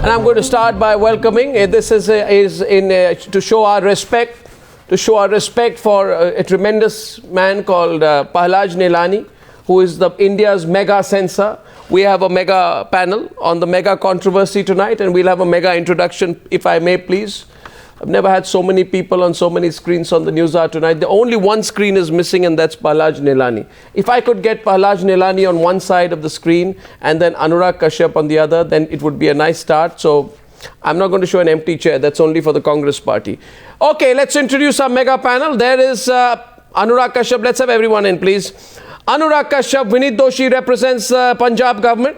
And I'm going to start by welcoming, this is to show our respect, for a tremendous man called Pahlaj Nihalani, who is India's mega censor. We have a mega panel on the mega controversy tonight, and we'll have a mega introduction, if I may please. I've never had so many people on so many screens on the Newshour tonight. The only one screen is missing, and that's Pahlaj Nihalani. If I could get Pahlaj Nihalani on one side of the screen and then Anurag Kashyap on the other, then it would be a nice start. So I'm not going to show an empty chair. That's only for the Congress party. Okay, let's introduce our mega panel. There is Anurag Kashyap. Let's have everyone in, please. Anurag Kashyap, Vineet Joshi represents Punjab government.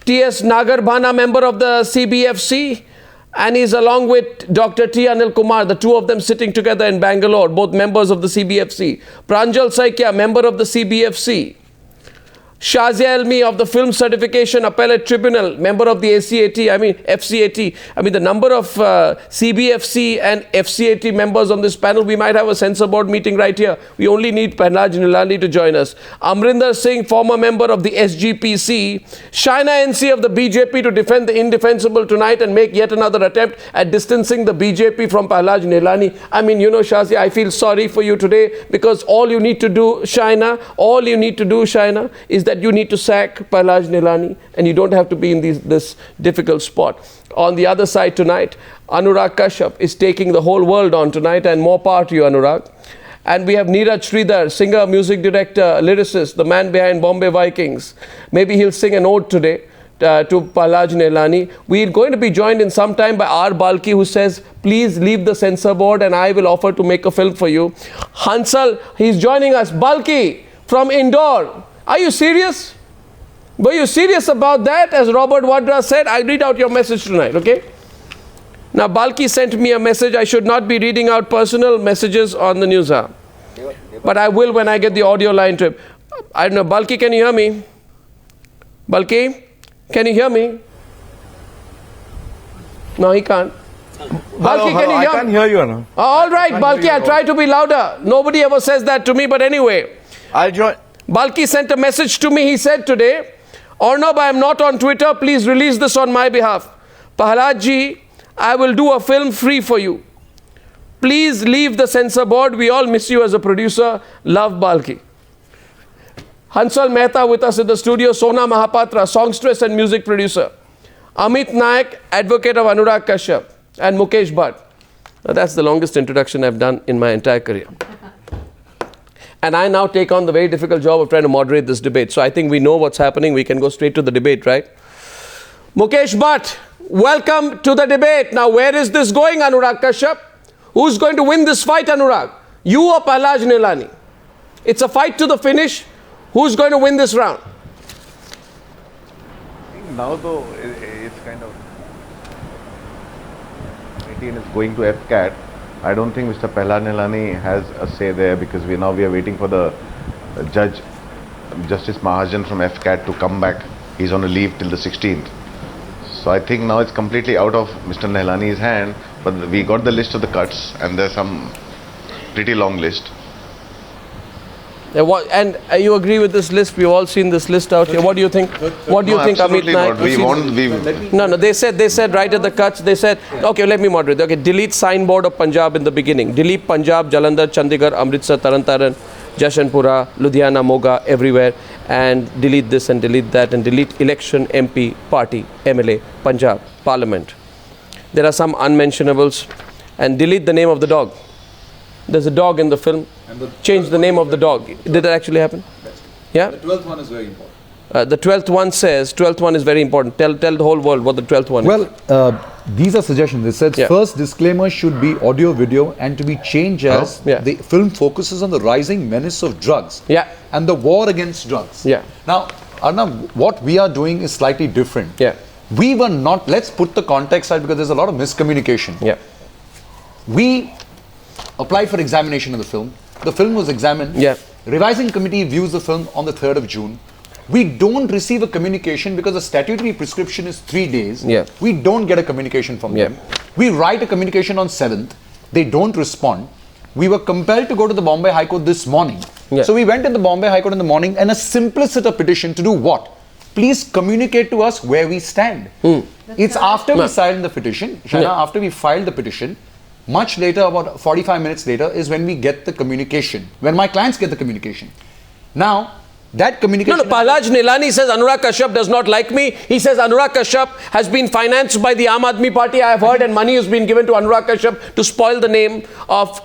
T.S. Nagarbhana, member of the CBFC. And he's along with Dr. T Anil Kumar, the two of them sitting together in Bangalore, both members of the CBFC. Pranjal Saikia, member of the CBFC. Shazia Ilmi of the Film Certification Appellate Tribunal, member of the FCAT. I mean, the number of CBFC and FCAT members on this panel, we might have a censor board meeting right here. We only need Pahlaj Nihalani to join us. Amrinder Singh, former member of the SGPC. Shaina NC of the BJP to defend the indefensible tonight and make yet another attempt at distancing the BJP from Pahlaj Nihalani. I mean, you know, Shazia, I feel sorry for you today, because all you need to do, Shaina, is that you need to sack Pahlaj Nihalani, and you don't have to be in this difficult spot. On the other side tonight, Anurag Kashyap is taking the whole world on tonight, and more power to you, Anurag. And we have Neeraj Sridhar, singer, music director, lyricist, the man behind Bombay Vikings. Maybe he'll sing an ode today to Pahlaj Nihalani. We're going to be joined in some time by R. Balki, who says, please leave the censor board and I will offer to make a film for you. Hansal, he's joining us. Balki from Indore. Are you serious? Were you serious about that? As Robert Vadra said, I read out your message tonight, okay? Now, Balki sent me a message. I should not be reading out personal messages on the Newshour. But I will when I get the audio line to him. I don't know, Balki, can you hear me? Balki, can you hear me? No, he can't. Balki, can you hear me? I can't hear you, Arnab. All right, Balki, I'll try to be louder. Nobody ever says that to me, but anyway. I'll join. Balki sent a message to me. He said today, Arnab, I am not on Twitter. Please release this on my behalf. Pahlaj ji, I will do a film free for you. Please leave the censor board. We all miss you as a producer. Love, Balki. Hansal Mehta with us in the studio. Sona Mohapatra, Songstress and Music Producer. Ameet Naik, advocate of Anurag Kashyap. And Mukesh Bhatt. Now, that's the longest introduction I've done in my entire career. And I now take on the very difficult job of trying to moderate this debate. So I think we know what's happening. We can go straight to the debate, right? Mukesh Bhatt, welcome to the debate. Now, where is this going, Anurag Kashyap? Who's going to win this fight, Anurag? You or Pahlaj Nihalani? It's a fight to the finish. Who's going to win this round? Now, though, it's kind of... It is going to FCAT. I don't think Mr. Pahlaj Nihalani has a say there, because we are waiting for the judge, Justice Mahajan from FCAT, to come back. He's on a leave till the 16th. So I think now it's completely out of Mr. Nihalani's hand. But we got the list of the cuts, and there's some pretty long list. And you agree with this list? We've all seen this list out here. What do you think? What do you think, Ameet Naik? No, they said right at the cuts, they said, okay, let me moderate. Okay, delete signboard of Punjab in the beginning. Delete Punjab, Jalandhar, Chandigarh, Amritsar, Taran, Jashanpura, Ludhiana, Moga, everywhere. And delete this and delete that and delete election, MP, party, MLA, Punjab, Parliament. There are some unmentionables. And delete the name of the dog. There's a dog in the film. Change the name of the dog. Did that actually happen? Yeah? The 12th one is very important. The 12th one says, 12th one is very important. Tell the whole world what the 12th one is. Well, these are suggestions. It says first disclaimer should be audio, video, and to be changed as the film focuses on the rising menace of drugs and the war against drugs. Now, Arnab, what we are doing is slightly different. We were not, let's put the context aside because there's a lot of miscommunication. We applied for examination of the film. The film was examined. Revising committee views the film on the 3rd of June. We don't receive a communication because the statutory prescription is 3 days. We don't get a communication from them. We write a communication on 7th. They don't respond. We were compelled to go to the Bombay High Court this morning. So we went to the Bombay High Court in the morning and a simpliciter petition to do what? Please communicate to us where we stand. It's after we signed the petition, Shaina, after we filed the petition, much later, about 45 minutes later, is when we get the communication, when my clients get the communication. Now, that communication... No, Pahlaj Nihalani says Anurag Kashyap does not like me. He says Anurag Kashyap has been financed by the Aam Aadmi Party, I have heard, and money has been given to Anurag Kashyap to spoil the name of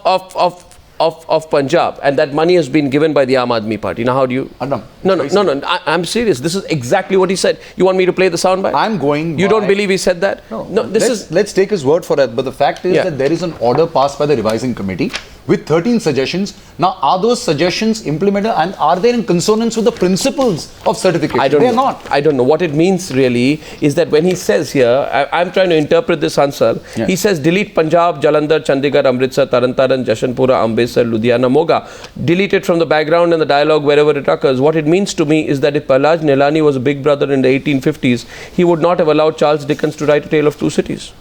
Punjab, and that money has been given by the Aam Aadmi Party. Now, how do you... Arnab, No, I'm serious. This is exactly what he said. You want me to play the soundbite? I'm going... You don't believe he said that? No, let's take his word for it. But the fact is that there is an order passed by the revising committee with 13 suggestions. Now, are those suggestions implemented, and are they in consonance with the principles of certification? They are not. I don't know. What it means really is that when he says here, I'm trying to interpret this, Hansal. He says delete Punjab, Jalandhar, Chandigarh, Amritsar, Tarantaran, Jashanpura, Amritsar, Ludhiana, Moga. Delete it from the background and the dialogue wherever it occurs. What it means to me is that if Pahlaj Nihalani was a big brother in the 1850s, he would not have allowed Charles Dickens to write A Tale of Two Cities.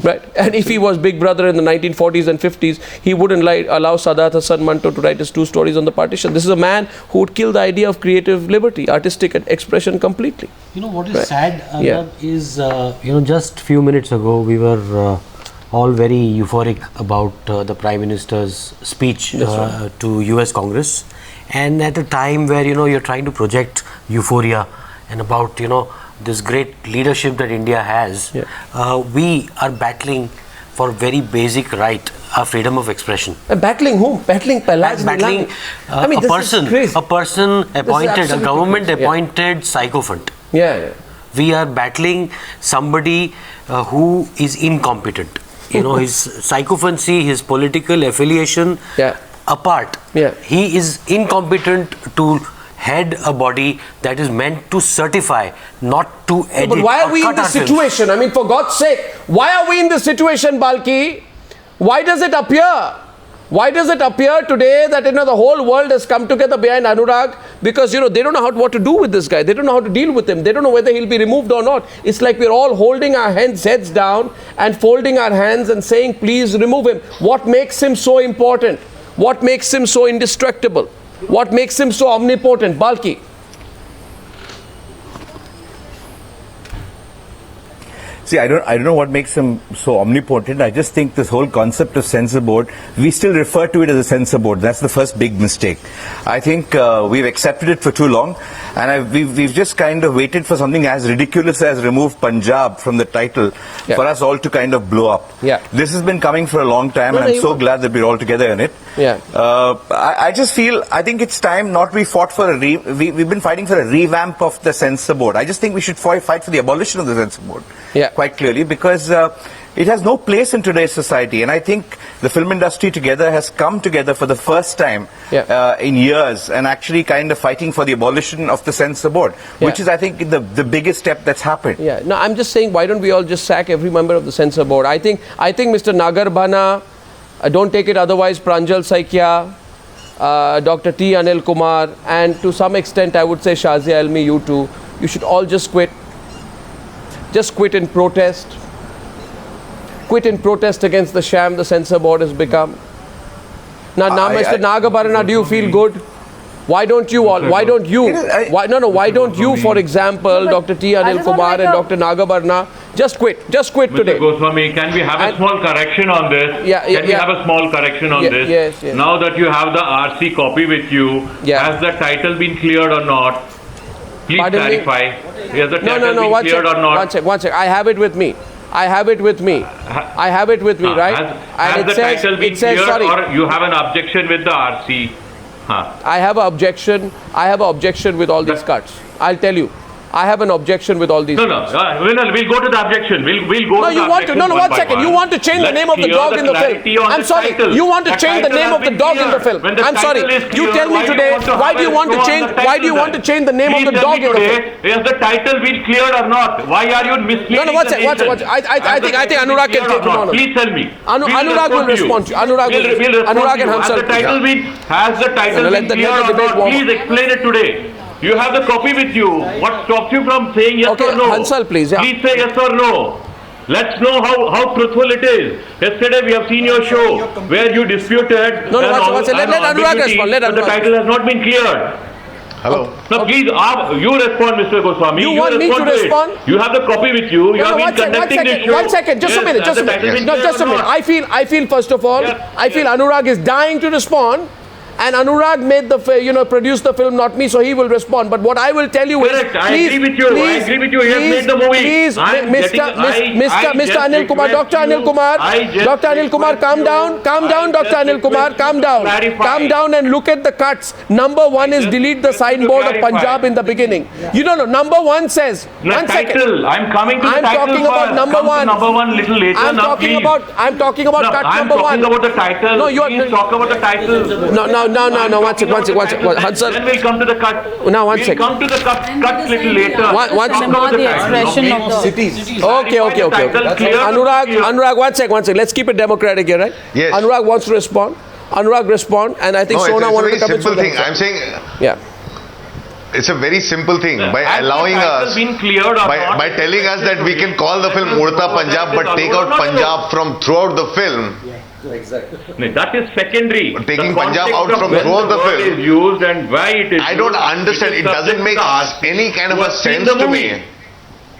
Right? And if he was big brother in the 1940s and 50s, he wouldn't allow Sadat Hasan Manto to write his 2 stories on the partition. This is a man who would kill the idea of creative liberty, artistic expression completely. You know what is sad, is, just few minutes ago, we were all very euphoric about the Prime Minister's speech to US Congress. And at a time where, you're trying to project euphoria and about, this great leadership that India has, we are battling for very basic right, our freedom of expression. Battling whom? Battling Pahlaj Battling a person appointed, a government appointed sycophant. We are battling somebody who is incompetent. His sycophancy, his political affiliation apart, he is incompetent to head a body that is meant to certify, not to edit. But why are we in this situation? I mean, for God's sake, why are we in this situation, Balki? Why does it appear? Why does it appear today that the whole world has come together behind Anurag? Because they don't know what to do with this guy. They don't know how to deal with him. They don't know whether he'll be removed or not. It's like we're all holding our heads down and folding our hands and saying, please remove him. What makes him so important? What makes him so indestructible? What makes him so omnipotent? Balki. See, I don't know what makes him so omnipotent. I just think this whole concept of censor board, we still refer to it as a censor board. That's the first big mistake. I think we've accepted it for too long, and we've just kind of waited for something as ridiculous as remove Punjab from the title for us all to kind of blow up. This has been coming for a long time, and I'm so glad that we're all together in it. I just feel, I think it's time not we fought for we've been fighting for a revamp of the censor board. I just think we should fight for the abolition of the censor board. Quite clearly, because it has no place in today's society, and I think the film industry has come together for the first time in years, and actually kind of fighting for the abolition of the censor board, which is, I think, the biggest step that's happened. No, I'm just saying, why don't we all just sack every member of the censor board? I think Mr. Nagarbhana, don't take it otherwise, Pranjal Saikia, Dr. T Anil Kumar, and to some extent I would say Shazia Ilmi, you too, you should all just quit. Just quit in protest. Quit in protest against the sham the censor board has become. Now, Mr. Nagarbhana, do you feel good? Why don't you all? Why don't you? Why don't you, for example, Dr. T Anil Kumar and Dr. Nagarbhana, just quit? Just quit today. Mr. Goswami, can we have a small correction on this? Can we have a small correction on this? Yes. Now that you have the RC copy with you, has the title been cleared or not? Please clarify. Has the title been cleared or not? One sec. I have it with me. Right? Has the title been cleared, or you have an objection with the RC? I have an objection. With all these cuts. I'll tell you. I have an objection with all these. We'll go to the objection. We'll go to the objection. One second. You want to change the name of the dog in the film. I'm sorry. You want to change the name of the dog in the film. I'm sorry. You tell me today, why do you want to change the name of the dog in the film? Is the title been cleared or not? Why are you misleading? Watch it. I think Anurag can take it on. Please tell me. Anurag will respond to you. Anurag and Hansal. Has the title been cleared or not? Please explain it today. You have the copy with you. What stops you from saying yes or no? Hansal, please. Please say yes or no. Let's know how truthful it is. Yesterday we have seen your show where you disputed let Anurag respond. But the title has not been cleared. Hello. No, please, you respond, Mr. Goswami. You want me to respond? You have the copy with you. You have been conducting this show. One second, just a minute. Just a minute. I feel first of all, I feel Anurag is dying to respond. And Anurag made the, produced the film, not me, so he will respond. But what I will tell you Correct. is, I agree with you. I agree with you. He has made the movie. Please, Mr. Anil Kumar, Dr. Anil Kumar, calm down, Dr. Anil Kumar, calm down and look at the cuts. Number one is delete the signboard of Punjab in the beginning. Number one says, one second. I'm coming to the title. I'm talking about number one. Number one little later. I'm talking about cut number one. I'm talking about the title. No, you are. Please talk about the title. No, one second. Hansal. Then we'll come to the cut. Now, one second. We'll come to the cut little later. One second. The expression of the cities. Okay. Anurag, one second. Let's keep it democratic here, right? Yes. Anurag wants to respond. Anurag respond, and I think Sona wanted to come in. It's a very simple thing. I'm saying. Yeah. It's a very simple thing. By allowing us, by telling us that we can call the film Udta Punjab, but take out Punjab from throughout the film. Exactly. That is secondary. Taking Punjab out from throughout the film is used and why it is. I don't understand. It doesn't make any kind of a sense to me.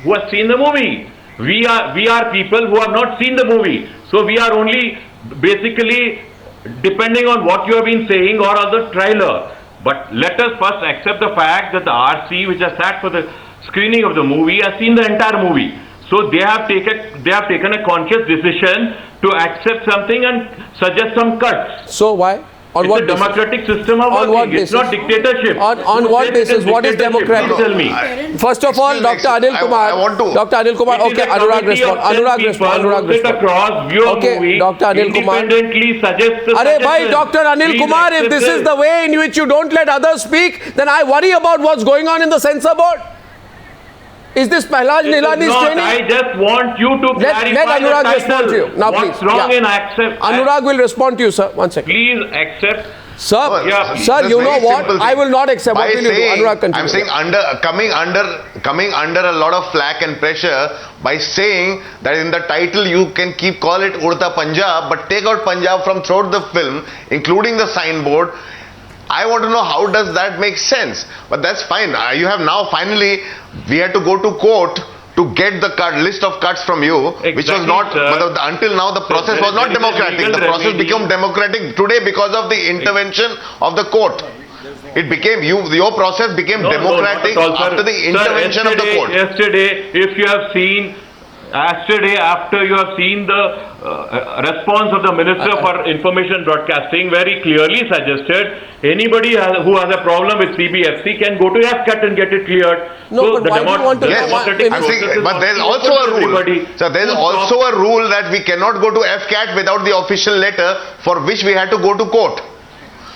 Who has seen the movie? We are people who have not seen the movie. So we are only basically depending on what you have been saying or on the trailer. But let us first accept the fact that the RC, which has sat for the screening of the movie, has seen the entire movie. So they have taken a conscious decision to accept something and suggest some cuts. So why? On what basis? It's a democratic system of on working. It's not dictatorship. On what basis? What is democratic? Tell me. First of all, Dr. Anil Kumar. Dr. Anil Kumar. Okay, Anurag respond. Anurag respond. Okay, Dr. Anil Kumar. Independently suggest. Arey bhai, Dr. Anil Kumar, if this is the way in which you don't let others speak, then I worry about what's going on in the censor board. Is this Pahlaj Nihalani's training? I just want you to clarify let Anurag respond to you. Now, what's please. wrong in accept? Anurag will respond to you, sir. One second. Please accept. Sir, sir, you know what? I will not accept. What will you do? Anurag, continue. I'm saying coming under a lot of flack and pressure by saying that in the title you can call it Udta Punjab, but take out Punjab from throughout the film, including the signboard. I want to know how does that make sense? But that's fine. You have now finally, we had to go to court to get the list of cuts from you, which was not, until now the process was not democratic. The process became democratic today because of the intervention of the court. It became, your process became democratic after the intervention of the court. Yesterday, if you have seen, after you have seen the response of the Minister for Information Broadcasting, very clearly suggested anybody who has a problem with CBFC can go to FCAT and get it cleared. No, so but why do you want to? Yes, but there's also a rule. So there's also a rule that we cannot go to FCAT without the official letter, for which we had to go to court.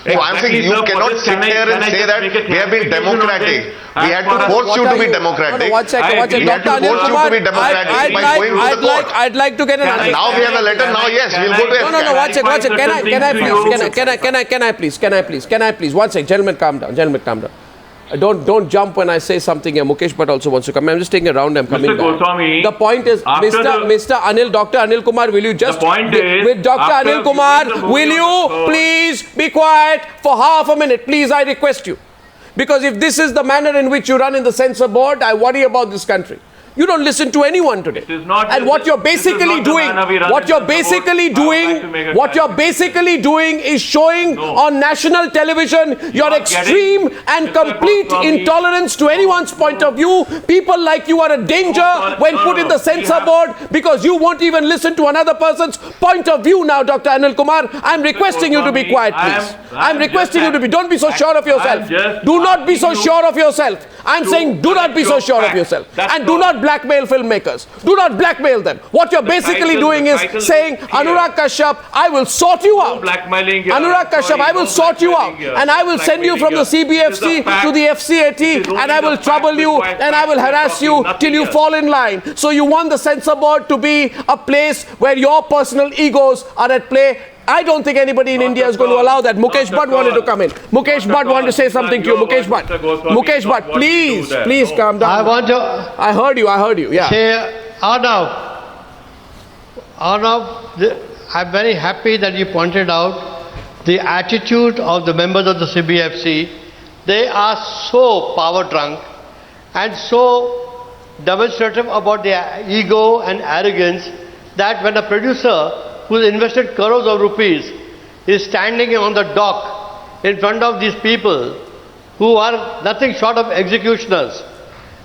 So I'm saying you cannot sit here and say that we have been democratic. We had to force you to be democratic. Watch it. We had to force you to be democratic by going to the court. I'd like to get an answer. Now we have a letter. Now yes, we'll go to FCAT. No. Watch it. Can I please? One sec. Gentlemen, calm down. Don't jump when I say something here. Mukesh Bhatt also wants to come. I'm just taking a round. I'm coming back. Goswami, the point is, Dr. Anil Kumar, will you just... with Dr. Anil Kumar, will you please be quiet for half a minute? Please, I request you. Because if this is the manner in which you run in the censor board, I worry about this country. You don't listen to anyone today. And what you're basically doing, is showing on national television your extreme and complete intolerance to anyone's point of view. People like you are a danger when put in the censor board because you won't even listen to another person's point of view now, Dr. Anil Kumar. I'm requesting you to be quiet, please. I'm requesting you to be. Don't be so sure of yourself. Do not be so sure of yourself. I'm saying do not be so sure of yourself. And do not blackmail filmmakers. Do not blackmail them. What you're basically doing is saying, Anurag Kashyap, I will sort you out. Anurag Kashyap, I will sort you out. And I will send you from the CBFC to the FCAT and I will trouble you and I will harass you till you fall in line. So you want the censor board to be a place where your personal egos are at play. I don't think anybody in India is going to allow that. Mukesh Bhatt wanted to come in. Mukesh Bhatt wanted to say something to you. Mukesh Bhatt, please calm down. I heard you. Yeah. Say, Arnab, I'm very happy that you pointed out the attitude of the members of the CBFC they are so power drunk and so demonstrative about their ego and arrogance that when a producer who's invested crores of rupees is standing on the dock in front of these people who are nothing short of executioners,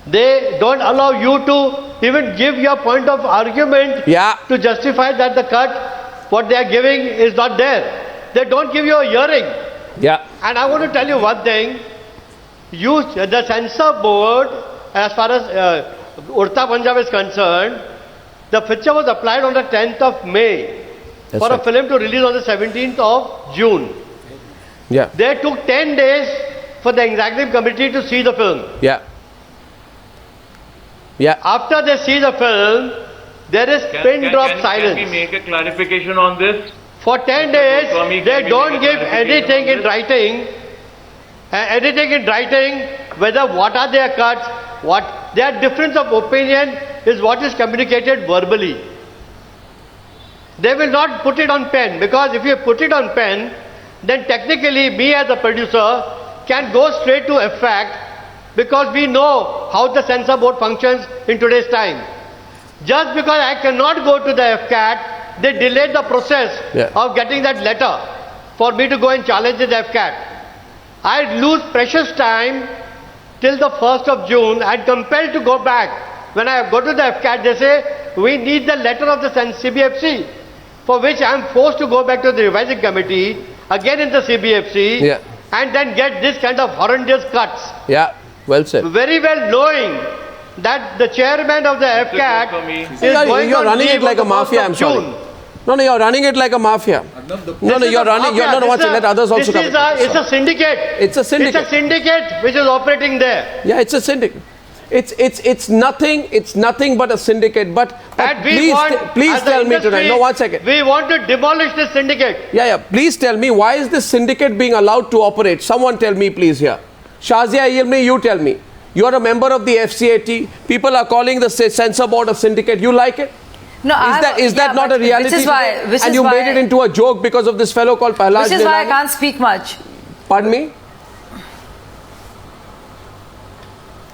they don't allow you to even give your point of argument to justify that the cut, what they are giving is not there. They don't give you a hearing. And I want to tell you one thing. The Censor Board, as far as Udta Punjab is concerned, the picture was applied on the 10th of May for a film to release on the 17th of June. They took 10 days for the executive committee to see the film. After they see the film, there is pin drop silence. Can we make a clarification on this? For 10 days, they don't give anything in writing. Whether what are their cuts, what their difference of opinion is what is communicated verbally. They will not put it on pen, because if you put it on pen, then technically me as a producer can go straight to FCAT, because we know how the Censor Board functions in today's time. Just because I cannot go to the FCAT, they delayed the process of getting that letter for me to go and challenge the FCAT. I lose precious time till the 1st of June. I'm compelled to go back. When I go to the FCAT, they say, we need the letter of the CBFC, for which I'm forced to go back to the revising committee, again in the CBFC, and then get this kind of horrendous cuts. Well said. Very well knowing that the chairman of the FCAT is going you're on running leave it like a on the 1st mafia, of I'm sorry. June. No, you're running it like a mafia. No, you're running. Let others also come. It's a syndicate. It's a syndicate. It's a syndicate which is operating there. Yeah, it's a syndicate. It's nothing but a syndicate. But please tell me tonight. No, 1 second. We want to demolish this syndicate. Please tell me, why is this syndicate being allowed to operate? Someone tell me, please, here. Shazia Ilmi, you tell me. You are a member of the FCAT. People are calling the Censor Board a syndicate. You like it? No, is that not a reality? And you made it into a joke because of this fellow called Pahlaj Nihalani. Which is why I can't speak much. Pardon me?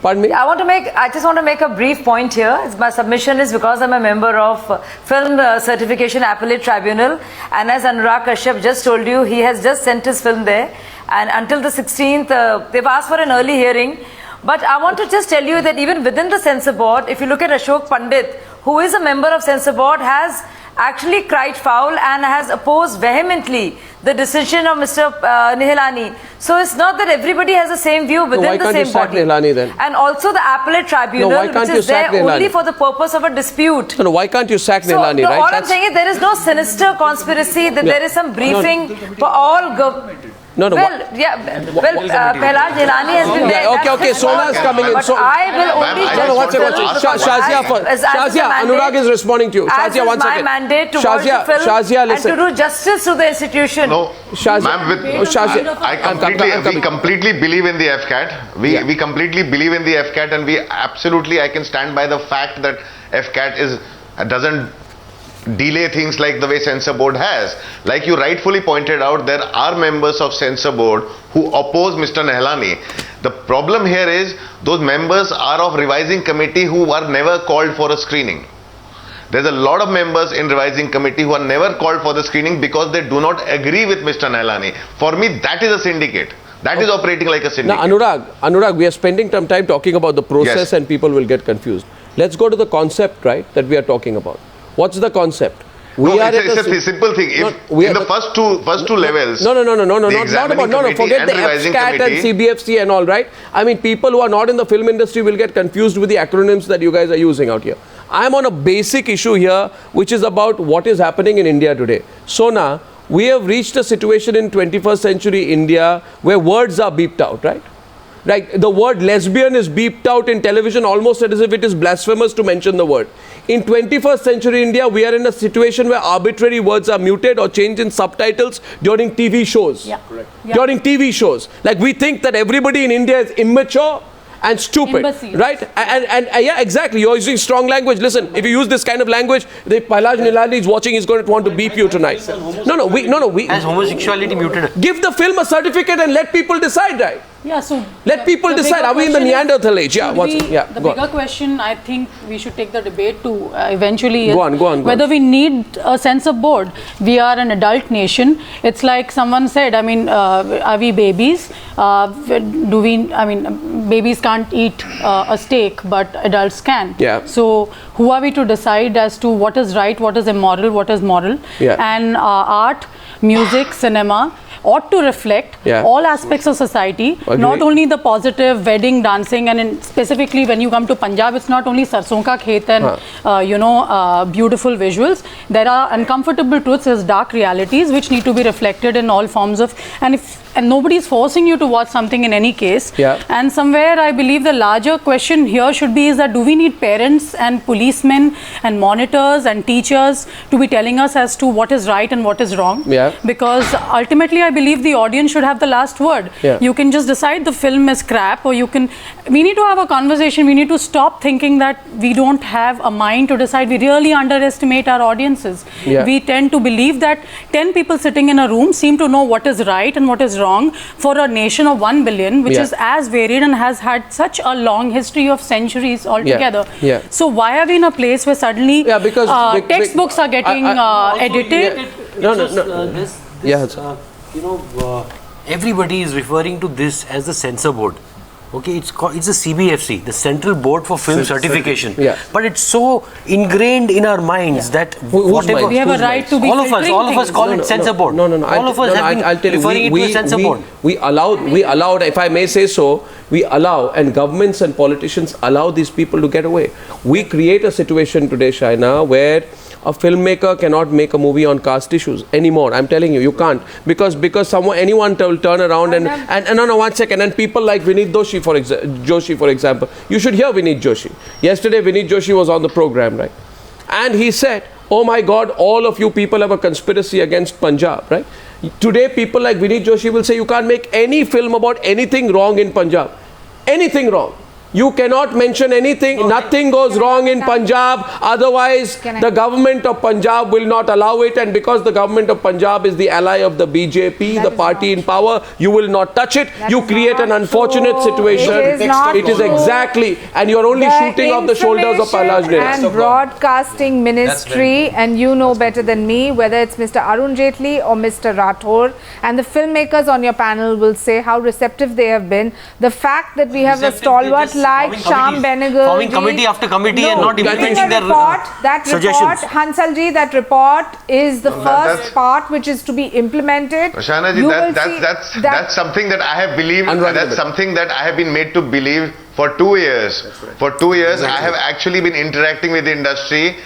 I just want to make a brief point here. My submission is because I'm a member of Film Certification Appellate Tribunal, and as Anurag Kashyap just told you, he has just sent his film there, and until the 16th, they've asked for an early hearing. But I want to just tell you that even within the Censor Board, if you look at Ashok Pandit, who is a member of Censor Board, has actually cried foul and has opposed vehemently the decision of Mr. Nihalani. So it's not that everybody has the same view within the same body. Why can't you sack Nihalani then? And also the Appellate Tribunal, which is there only for the purpose of a dispute. No, why can't you sack Nihalani, right? All I'm saying is there is no sinister conspiracy, that there is some briefing for all government. Pahlaj Nihalani has been there. Okay, Sona is coming in. But I will only Shazia, Anurag is responding to you. Shazia, 1 second. My mandate to watch the film and to do justice to the institution. No, Shazia, we completely believe in the FCAT. We completely believe in the FCAT, and I can stand by the fact that FCAT doesn't delay things like the way Censor Board has. Like you rightfully pointed out, there are members of Censor Board who oppose Mr. Nihalani. The problem here is those members are of revising committee who are never called for a screening. There's a lot of members in revising committee who are never called for the screening because they do not agree with Mr. Nihalani. For me, that is a syndicate. That is operating like a syndicate. Now, Anurag, we are spending some time talking about the process and people will get confused. Let's go to the concept, right, that we are talking about. What's the concept? It's a simple thing. In the first two levels. Forget the FCAT and CBFC and all, right? I mean, people who are not in the film industry will get confused with the acronyms that you guys are using out here. I'm on a basic issue here, which is about what is happening in India today. Sona, we have reached a situation in 21st century India where words are beeped out, right? Like the word lesbian is beeped out in television almost as if it is blasphemous to mention the word. In 21st century India, we are in a situation where arbitrary words are muted or changed in subtitles during TV shows. During TV shows. Like we think that everybody in India is immature and stupid, right? And yeah, exactly. You're using strong language. Listen, if you use this kind of language, the Pahlaj Nihalani is watching, he's going to want to beep you tonight. We Has homosexuality muted? Give the film a certificate and let people decide, right? Yeah, so let people decide. Are we in the Neanderthal age? Yeah, the bigger question I think we should take the debate to eventually is go on. whether we need a censor board. We are an adult nation. It's like someone said, I mean, are we babies? Babies can't eat a steak, but adults can. Yeah. So who are we to decide as to what is right, what is immoral, what is moral? Yeah. And art, music, cinema ought to reflect all aspects of society, not only the positive wedding, dancing, and specifically when you come to Punjab, it's not only sarson ka khet and beautiful visuals. There are uncomfortable truths as dark realities which need to be reflected in all forms of, and nobody is forcing you to watch something in any case. And somewhere I believe the larger question here should be is that do we need parents and policemen and monitors and teachers to be telling us as to what is right and what is wrong? Because ultimately I believe the audience should have the last word. You can just decide the film is crap, or we need to have a conversation. We need to stop thinking that we don't have a mind to decide. We really underestimate our audiences. We tend to believe that 10 people sitting in a room seem to know what is right and what is wrong for a nation of 1 billion, which is as varied and has had such a long history of centuries altogether. So why are we in a place where suddenly textbooks are getting edited? Everybody is referring to this as the censor board. Okay, it's the CBFC, the Central Board for Film Certification. But it's so ingrained in our minds that whatever we have a right to be all of us call it censor board. All of us have been referring it to the censor board. We allowed, if I may say so, we allow, and governments and politicians allow these people to get away. We create a situation today, Shaina, where a filmmaker cannot make a movie on caste issues anymore. I'm telling you, you can't, because anyone will turn around and 1 second, and people like Vineet Joshi, for example. You should hear Vineet Joshi. Yesterday, Vineet Joshi was on the program, right? And he said, oh my God, all of you people have a conspiracy against Punjab, right? Today, people like Vineet Joshi will say you can't make any film about anything wrong in Punjab. Anything wrong. You cannot mention anything, nothing goes wrong in Punjab, otherwise the government of Punjab will not allow it, and because the government of Punjab is the ally of the BJP, the party in power, you will not touch it. You create an unfortunate situation. It is exactly, and you're only shooting off the shoulders of Pahlaj Nihalani. And Broadcasting Ministry, and you know better than me, whether it's Mr. Arun Jaitley or Mr. Rathore, and the filmmakers on your panel will say how receptive they have been. The fact that we have a stalwart like Sham Benegal, forming committee after committee and not implementing their suggestions. Hansal ji, that report is the first part which is to be implemented. Shaina ji, that's something that I have believed, that's something that I have been made to believe for 2 years. For 2 years, I have actually been interacting with the industry,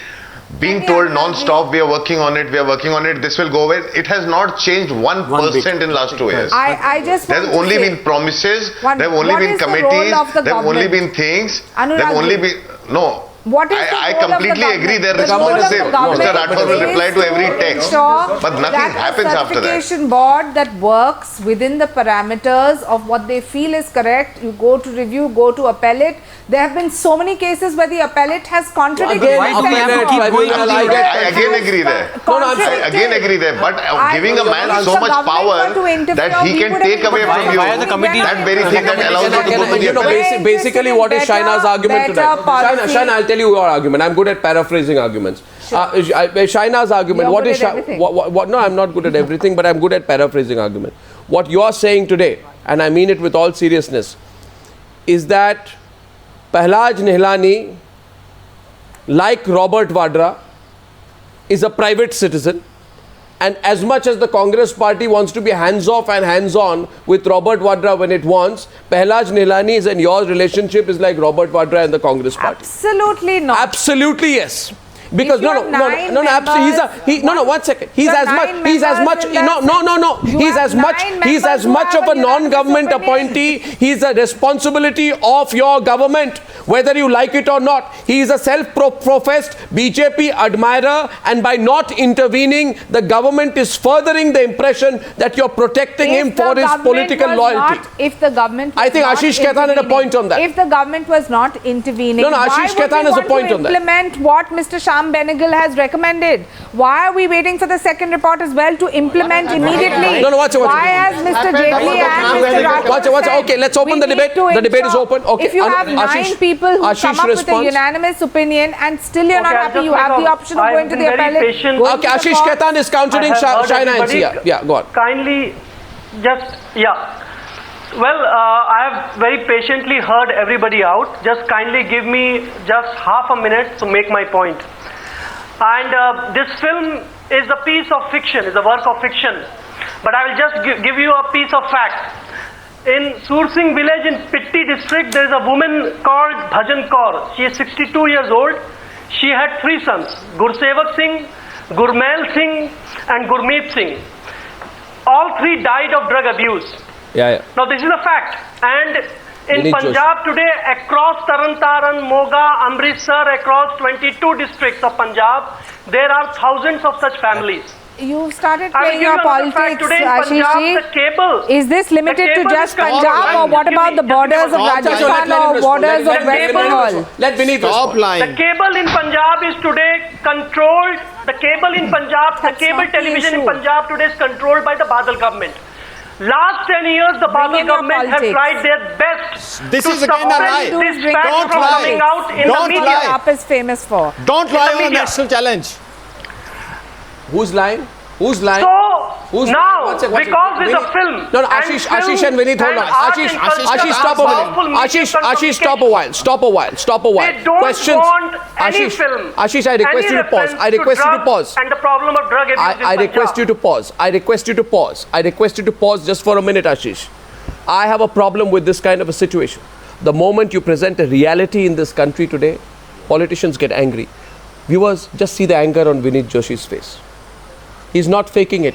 being told non-stop, we are working on it, this will go away. It has not changed 1% in last 2 years. There's only been promises, there have only been committees, there have only been things, there have only been, I completely agree, their response is same. Mr. Rathore will reply to every text, but nothing happens after that. Certification board that works within the parameters of what they feel is correct. You go to review, go to appellate. There have been so many cases where the appellate has contradicted. I again agree there. But giving a man so much power that he can take away from you, that very thing that allows you to go to the appellate. Basically, what is Shaina's argument tonight? Shaina, I'll tell you your argument. I'm good at paraphrasing arguments. Shaina's argument. What is no, I'm not good at everything, but I'm good at paraphrasing argument. What you are saying today, and I mean it with all seriousness, is that Pahlaj Nihalani, like Robert Vadra, is a private citizen, and as much as the Congress party wants to be hands-off and hands-on with Robert Vadra when it wants, Pahlaj Nihalani and your relationship is like Robert Vadra and the Congress party. Absolutely not. Absolutely yes. Because no, 1 second. He's as much of a non-government appointee. He's a responsibility of your government, whether you like it or not. He is a self-professed BJP admirer, and by not intervening, the government is furthering the impression that you're protecting him for his political loyalty. I think Ashish Ketan had a point on that. If the government was not intervening, Ashish Ketan has a point on that. Implement what Mr. Shah Ram Benegal has recommended? Why are we waiting for the second report as well to implement immediately? No, watch it. Why has Mr. Jaitley and Mr. Rathore Watch it. Okay, let's open the debate. The debate is open. Okay. If you have 9 people who come up with a unanimous opinion and still you're not happy, you have the option of going to the appellate. Okay, Ashish Ketan is countering Shaina NC. Yeah, go on. Kindly, Well, I have very patiently heard everybody out. Just kindly give me just half a minute to make my point. And this film is a piece of fiction, is a work of fiction. But I will just give you a piece of fact. In Sursing village in Pitti district, there is a woman called Bhajan Kaur. She is 62 years old. She had 3 sons, Gursevak Singh, Gurmail Singh and Gurmeet Singh. All 3 died of drug abuse. Now this is a fact. And in Punjab today, across Taran, Moga, Amritsar, across 22 districts of Punjab, there are thousands of such families. You started playing your politics, Ashish. Is this limited to just Punjab, or what about the borders of Rajasthan or borders of West Bengal? Let Vineet respond. The cable in Punjab is today controlled. The cable in Punjab, the cable television in Punjab today is controlled by the Badal government. Last 10 years, the Badal government have tried their best this to is again a lie. This fact from coming out in the media. What is famous for? Don't lie on a national challenge. Who's lying? Who's lying? So now, because it's a film. No, Ashish and Vineet, hold on. Ashish, stop a minute. Ashish, stop a while. Stop a while. They don't want any film. Ashish, I request you to pause. I request you to pause. And the problem of drug abuse I request you to pause. I request you to pause. I request you to pause just for a minute, Ashish. I have a problem with this kind of a situation. The moment you present a reality in this country today, politicians get angry. Viewers, just see the anger on Vineet Joshi's face. He's not faking it.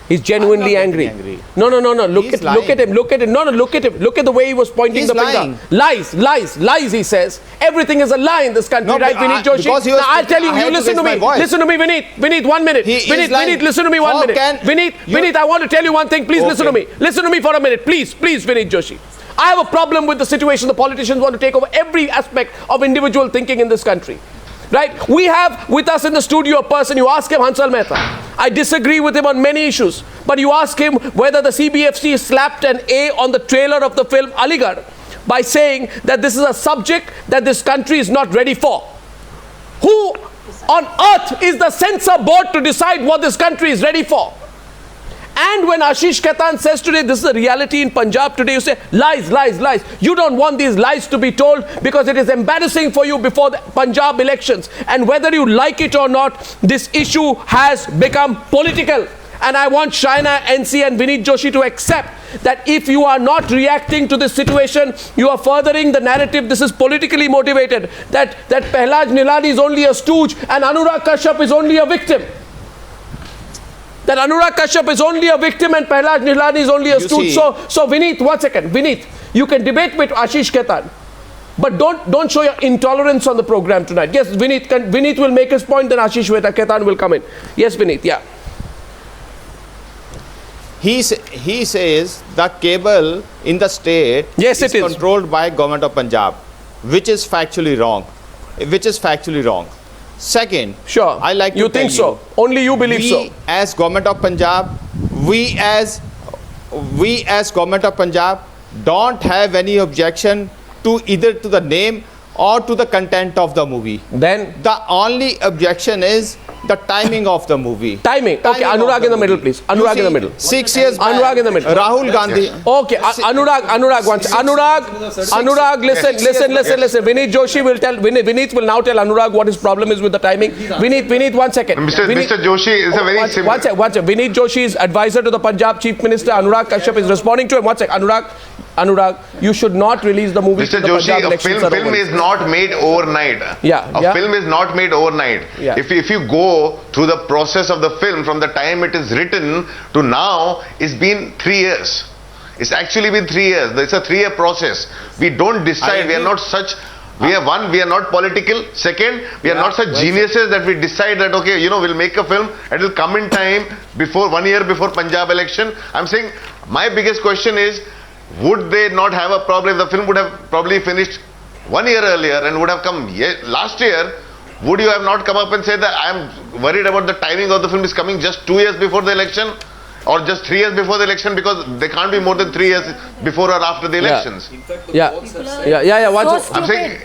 He's genuinely angry. No. Look at him. Look at him. No, look at him. Look at the way he was pointing the finger. Lies, he says. Everything is a lie in this country, right, Vineet Joshi? Now, I'll tell you, listen to me. Listen to me, Vineet. Vineet, 1 minute. Vineet, listen to me 1 minute. Vineet, I want to tell you one thing. Please listen to me. Listen to me for a minute. Please, Vineet Joshi. I have a problem with the situation. The politicians want to take over every aspect of individual thinking in this country. Right? We have with us in the studio a person, you ask him, Hansal Mehta. I disagree with him on many issues, but you ask him whether the CBFC slapped an A on the trailer of the film Aligarh by saying that this is a subject that this country is not ready for. Who on earth is the censor board to decide what this country is ready for? And when Ashish Ketan says today, this is the reality in Punjab today, you say, lies. You don't want these lies to be told because it is embarrassing for you before the Punjab elections. And whether you like it or not, this issue has become political. And I want Shaina NC and Vineet Joshi to accept that if you are not reacting to this situation, you are furthering the narrative. This is politically motivated. That Pahlaj Nihalani is only a stooge and Anurag Kashyap is only a victim. That Anurag Kashyap is only a victim and Pahlaj Nihalani is only a stooge. So Vineet, 1 second. Vineet, you can debate with Ashish Ketan, but don't show your intolerance on the program tonight. Yes, Vineet will make his point, then Ashish Ketan will come in. Yes, Vineet, yeah. He says the cable in the state is controlled by government of Punjab, which is factually wrong. Second, sure, I like to you think so. Only you believe so. As government of Punjab, we as government of Punjab don't have any objection to either to the name or to the content of the movie. Then the only objection is the timing of the movie. Timing. Okay, Anurag in the middle, please. Anurag in the middle. 6 years back, Anurag in the middle. Rahul Gandhi. Okay, Anurag once. Anurag, listen. Vineet Joshi will tell, Vineet will now tell Anurag what his problem is with the timing. Vineet, 1 second. Mr. Joshi is a very simple. One second. Vineet Joshi is advisor to the Punjab Chief Minister. Anurag Kashyap is responding to him. 1 second. Anurag, you should not release the movie. Mr. Joshi, a film is not made overnight. A film is not made overnight. Yeah. If you go through the process of the film from the time it is written to now, it's been 3 years. It's actually been 3 years. It's a 3-year process. We don't decide. We are not such. We are not political. Second, we are not such geniuses that we decide that okay, we'll make a film. It will come in time before 1 year before Punjab election. I'm saying my biggest question is, would they not have a problem if the film would have probably finished 1 year earlier and would have come last year? would you have not come up and said that I am worried about the timing of the film is coming just 2 years before the election? Or just 3 years before the election, because they can't be more than 3 years before or after the elections. Yeah. I'm saying,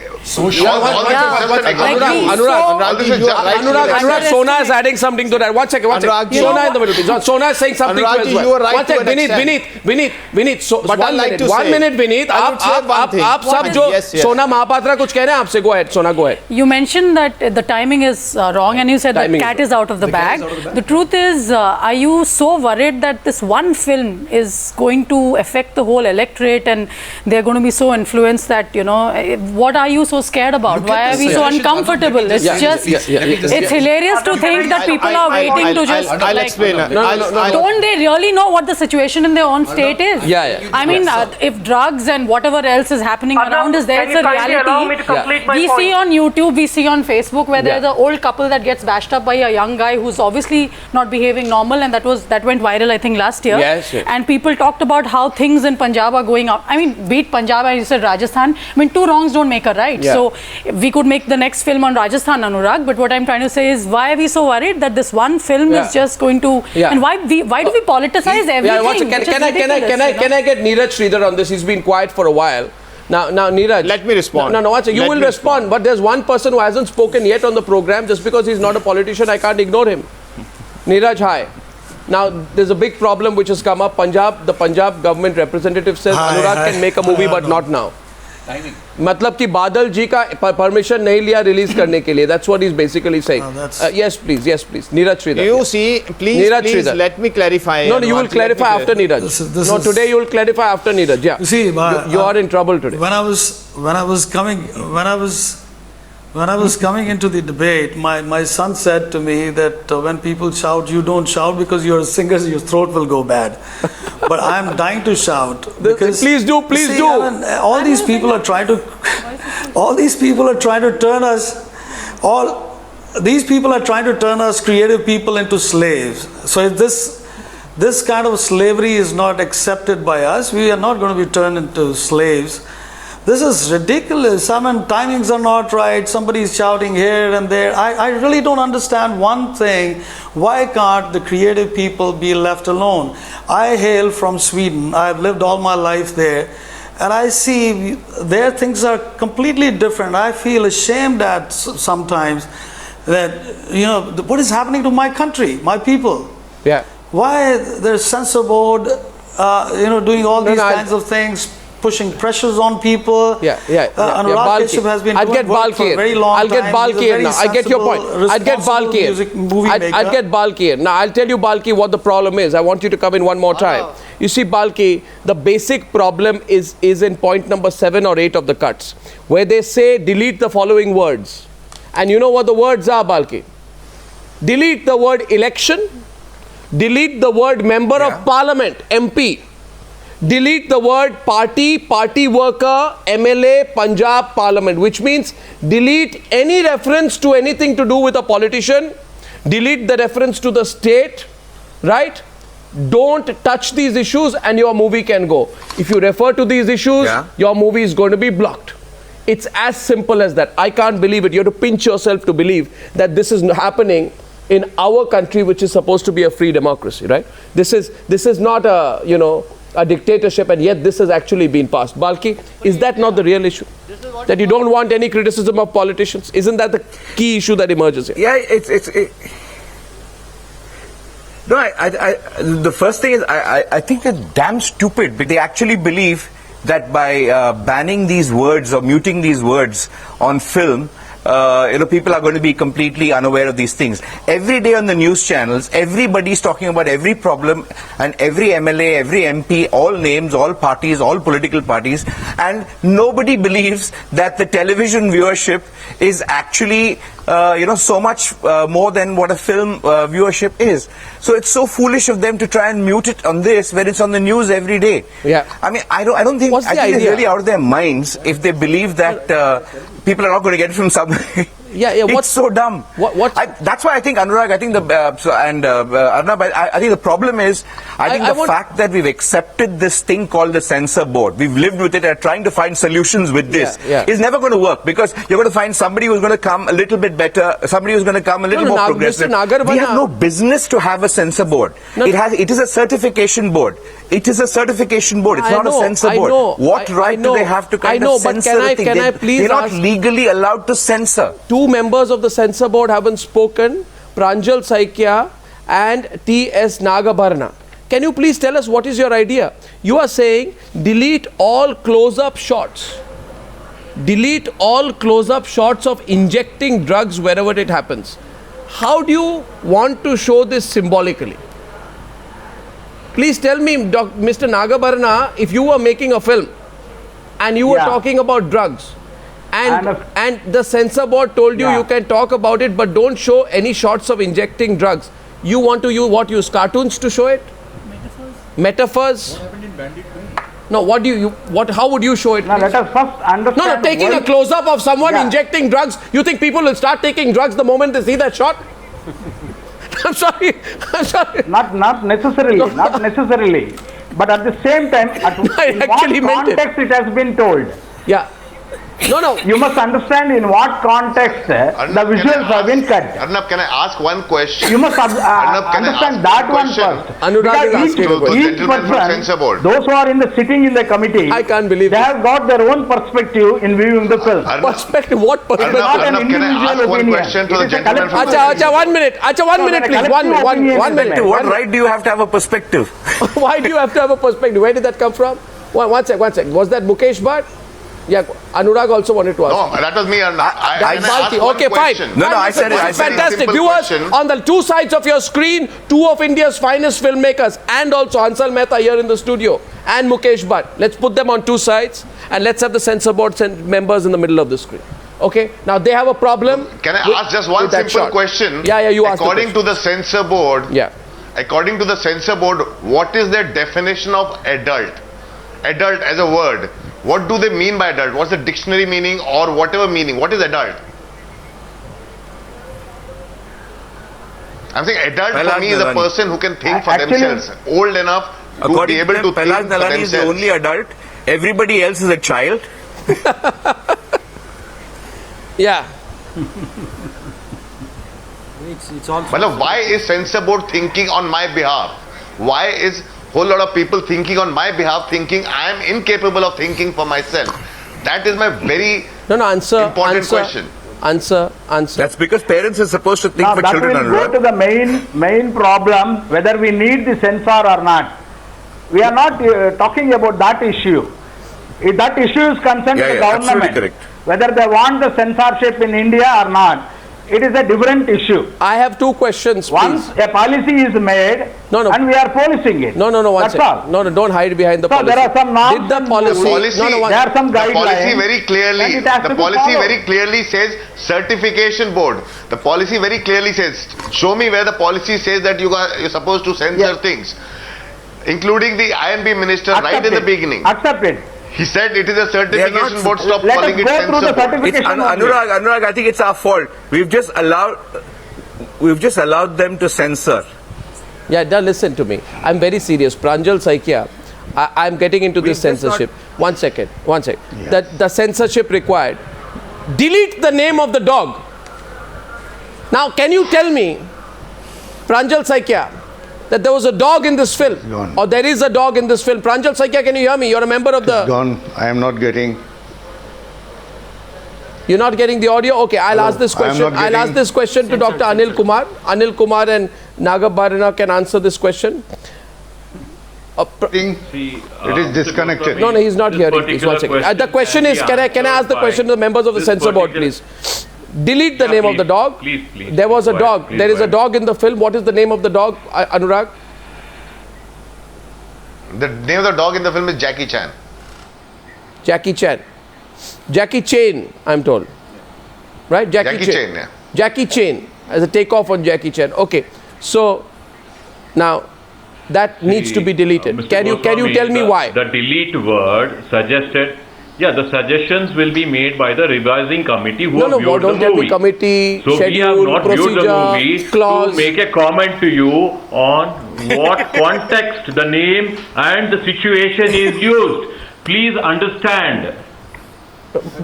Anurag, Sona is adding something to that. One second. Sona in the middle. Sona is saying something to as well. One second, Vineet. So, 1 minute, Vineet. आप सब जो Sona Mohapatra कुछ कह रहे हैं आपसे, go ahead. Sona, go ahead. You mentioned that the timing is wrong, and you said the cat is out of the bag. The truth is, are you so worried that this one film is going to affect the whole electorate and they're going to be so influenced that, you know, what are you so scared about? Why are we so uncomfortable? It's it's hilarious to think that people are waiting to just I'll explain. Don't they really know what the situation in their own state is? I mean, if drugs and whatever else is happening around us, there's a reality. We see on YouTube, we see on Facebook where there's an old couple that gets bashed up by a young guy who's obviously not behaving normal, and that went viral, I think, last year. And people talked about how things in Punjab are going up. I mean, beat Punjab and you said Rajasthan. I mean, 2 wrongs don't make a right. So we could make the next film on Rajasthan, Anurag, but what I'm trying to say is, why are we so worried that this one film is just going to, and why do we politicize everything? Can I get Neeraj Sridhar on this? He's been quiet for a while. Now, Neeraj. Let me respond. You will respond, but there's one person who hasn't spoken yet on the program. Just because he's not a politician, I can't ignore him. Neeraj, hi. Now, there's a big problem which has come up. The Punjab government representative says Anurag can make a movie, but not now. मतलब कि बादल जी का permission नहीं लिया release करने के लिए. That's what he's basically saying. Yes, please. Neeraj Sridhar. You see, please let me clarify. No, you will clarify after Neeraj. Today you will clarify after Neeraj. Yeah. You see, you are in trouble today. When I was coming into the debate, my son said to me that when people shout, you don't shout because you're a singer, your throat will go bad. But I'm dying to shout. Because, please do. I mean, all these people are trying to turn us creative people into slaves. So if this kind of slavery is not accepted by us, we are not going to be turned into slaves. This is ridiculous. I mean, timings are not right. Somebody is shouting here and there. I really don't understand one thing. Why can't the creative people be left alone? I hail from Sweden. I've lived all my life there. And I see there things are completely different. I feel ashamed at sometimes that, you know, what is happening to my country, my people? Yeah. Why there's Censor Board, doing all these kinds of things, pushing pressures on people. Anurag Kashyap has been doing work for a very long time. I'll get Balki in now. I get your point. I'll get Balki in. Now, I'll tell you, Balki, what the problem is. I want you to come in one more time. You see, Balki, the basic problem is in point number 7 or 8 of the cuts, where they say delete the following words. And you know what the words are, Balki? Delete the word election. Delete the word member of parliament, MP. Delete the word party worker, MLA, Punjab Parliament, which means delete any reference to anything to do with a politician, delete the reference to the state, right? Don't touch these issues and your movie can go. If you refer to these issues, your movie is going to be blocked. It's as simple as that. I can't believe it. You have to pinch yourself to believe that this is happening in our country, which is supposed to be a free democracy, right? This is not a dictatorship, and yet this has actually been passed. Balki, is that not the real issue? That you don't want any criticism of politicians? Isn't that the key issue that emerges here? Yeah, the first thing is, I think they're damn stupid. They actually believe that by banning these words or muting these words on film, people are going to be completely unaware of these things. Every day on the news channels, everybody's talking about every problem, and every MLA, every MP, all names, all parties, all political parties, and nobody believes that the television viewership is actually so much more than what a film viewership is. So it's so foolish of them to try and mute it on this when it's on the news every day. Yeah. I mean, I don't think, they're really out of their minds if they believe that people are not going to get it from somewhere. It's so dumb. That's why I think, Anurag, Arnab, I think the problem is, the fact that we've accepted this thing called the Censor Board, we've lived with it and trying to find solutions with this, is never going to work, because you're going to find somebody who's going to come a little bit better, somebody who's going to come a little more progressive. We have no business to have a Censor Board. It is a certification board. It is a certification board. It's not a censor board. What right do they have to kind of censor things? They're not legally allowed to censor. Two members of the censor board haven't spoken, Pranjal Saikia and T.S. Nagabharana. Can you please tell us what is your idea? You are saying delete all close-up shots. Delete all close-up shots of injecting drugs wherever it happens. How do you want to show this symbolically? Please tell me, Mr. Nagabharana, if you were making a film and you were talking about drugs, and the censor board told you you can talk about it, but don't show any shots of injecting drugs. You want to use cartoons to show it? Metaphors? What happened in Bandit? No, how would you show it? Now let us first understand. No, taking a close-up of someone injecting drugs, you think people will start taking drugs the moment they see that shot? I'm sorry. Not necessarily, not necessarily. But at the same time, in what context it has been told. Yeah. No. You must understand in what context the visuals have been cut. Arnab, can I ask one question? You must understand that one first. Anurag is each person, those who are sitting in the committee, I can't believe they have got their own perspective in viewing the film. Perspective? What perspective? Not an individual opinion. Question to the gentleman from Acha, 1 minute. Acha, 1 minute, please. One minute. What right do you have to have a perspective? Why do you have to have a perspective? Where did that come from? One sec. Was that Mukesh Bhatt? Yeah, Anurag also wanted to ask. No, that was me. That's Balki. Okay, fine. No, I said it. Fantastic. Viewers, on the two sides of your screen, two of India's finest filmmakers, and also Hansal Mehta here in the studio, and Mukesh Bhatt. Let's put them on two sides, and let's have the censor board members in the middle of the screen. Okay, now they have a problem. Can I ask just one simple question? Yeah, you ask. According to the censor board, according to the censor board, what is their definition of adult? Adult as a word. What do they mean by adult? What's the dictionary meaning or whatever meaning? What is adult? I'm saying adult for me is a person who can think for themselves, old enough to be able to think for Pahlaj Nihalani is the only adult. Everybody else is a child. Yeah. It's also. But why is censor board thinking on my behalf? Why is whole lot of people thinking on my behalf, thinking I am incapable of thinking for myself? That is my very important question. Answer. That's because parents are supposed to think for children. That will go to the main problem, whether we need the censor or not. We are not talking about that issue. If that issue is concerned to the government, whether they want the censorship in India or not, it is a different issue. I have two questions. Once a policy is made, and we are policing it. No, that's all. No, don't hide behind the policy. There are some norms. Did the policy? There are some guidelines. The policy very clearly. The policy very clearly says certification board. The policy very clearly says. Show me where the policy says that you're supposed to censor things, including the INB minister right in the beginning. Accept it. He said it is a certification board. Stop calling it censor board. Anurag, I think it's our fault. We've just allowed them to censor. Yeah, now listen to me. I'm very serious. Pranjal Saikia, I'm getting into this censorship. 1 second. Yeah. The censorship required. Delete the name of the dog. Now, can you tell me, Pranjal Saikia, that there was a dog in this film, or there is a dog in this film? Pranjal Saikia, can you hear me? You're a member of the... It's gone. I am not getting... You're not getting the audio? Okay, I'll ask this question. I'll ask this question to Dr. Anil Kumar. Anil Kumar and Nagabharana can answer this question. It is disconnected. No, he's not hearing. Please, 1 second. The question is, can I ask the question to the members of the censor board, please? Delete the name of the dog. Please. There was a dog. There is a dog in the film. What is the name of the dog, Anurag? The name of the dog in the film is Jackie Chan. Jackie Chan, I'm told. Right? Jackie Chan, yeah. Jackie Chan, as a takeoff on Jackie Chan. Okay. So, now, that needs to be deleted. Can you tell me why? The delete word suggested Yeah, the suggestions will be made by the revising committee who have viewed the movie. Committee, so schedule, we have not viewed the movie clause. to make a comment to you on what context the name and the situation is used. Please understand.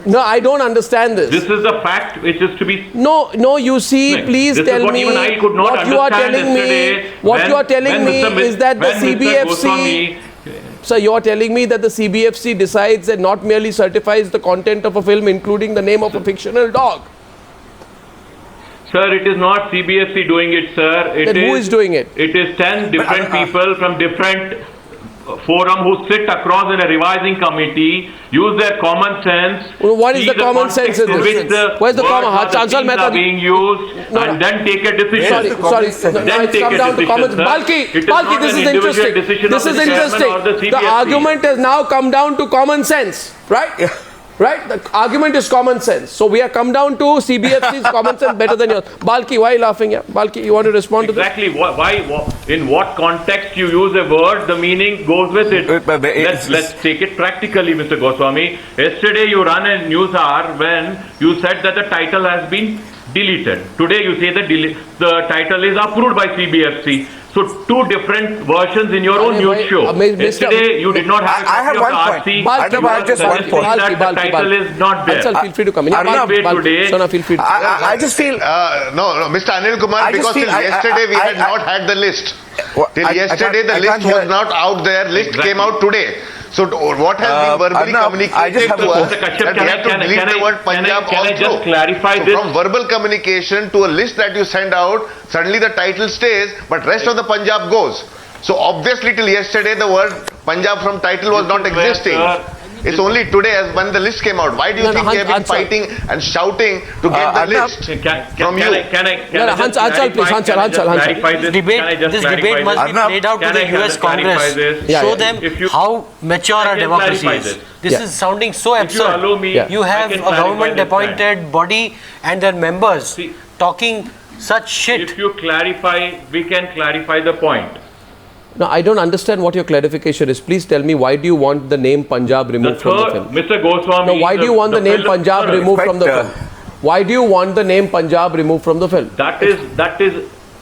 No, I don't understand this. This is the fact which is to be... No, you see, please tell me what you are telling me. What you are telling me is that the CBFC... So you are telling me that the CBFC decides and not merely certifies the content of a film, including the name of a fictional dog. Sir, it is not CBFC doing it, sir. Then who is doing it? It is 10 different people from different forum who sit across in a revising committee, use their common sense. Well, what is the common sense in this? Where's the common? Hansal Mehta being used and then take a decision. Sorry. Then take a decision. Balki, this is interesting. This is interesting. The argument has now come down to common sense, right? Right? The argument is common sense. So we have come down to CBFC's common sense better than yours. Balki, why are you laughing? Yeah? Balki, you want to respond to this? Exactly. Why? In what context you use a word, the meaning goes with it. Let's take it practically, Mr. Goswami. Yesterday you ran a news hour when you said that the title has been deleted. Today you say the title is approved by CBFC. So two different versions in your own news show. Yesterday you did not have a copy of the RC. I have just one point. The title is not there. Hansal, feel free to come in. Sona, feel free to I just feel... no, Mr. Anil Kumar, because till yesterday we had not had the list. Till yesterday the list was not out there. List came out today. So what has been verbally communicated to us that we have to delete the word Punjab also. Can I just clarify this? From verbal communication to a list that you send out, suddenly the title stays, but rest of the Punjab goes. So obviously till yesterday the word Punjab from title was not existing. It's only today as when the list came out. Why do you think they have been fighting and shouting to get the list from you? Hansal, please. Hansal. This debate must be played out to the US Congress. Show them how mature our democracy is. This is sounding so absurd. You have a government-appointed body and their members talking such shit. If you clarify, we can clarify the point. No, I don't understand what your clarification is. Please tell me, why do you want the name Punjab removed from the film? Mr. Goswami... No, why do you want the name Punjab removed from the film? Why do you want the name Punjab removed from the film? That is